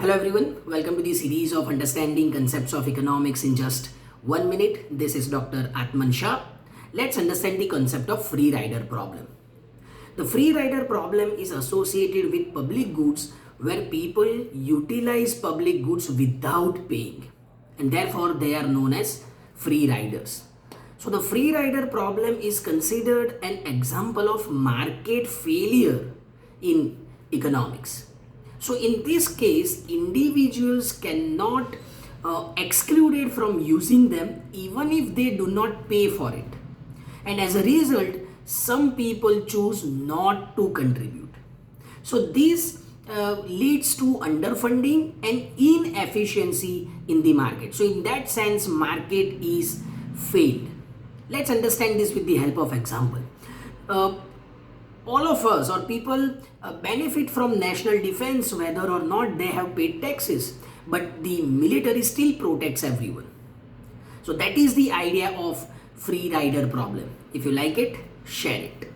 Hello everyone, welcome to the series of understanding concepts of economics in just 1 minute. This is Dr. Atman Shah. Let's understand the concept of free rider problem. The free rider problem is associated with public goods where people utilize public goods without paying, and therefore they are known as free riders. So the free rider problem is considered an example of market failure in economics. So in this case, individuals cannot excluded from using them even if they do not pay for it. And as a result, some people choose not to contribute. So this leads to underfunding and inefficiency in the market. So in that sense, market is failed. Let's understand this with the help of example. All of us or people benefit from national defense whether or not they have paid taxes, but the military still protects everyone. So that is the idea of free rider problem. If you like it, share it.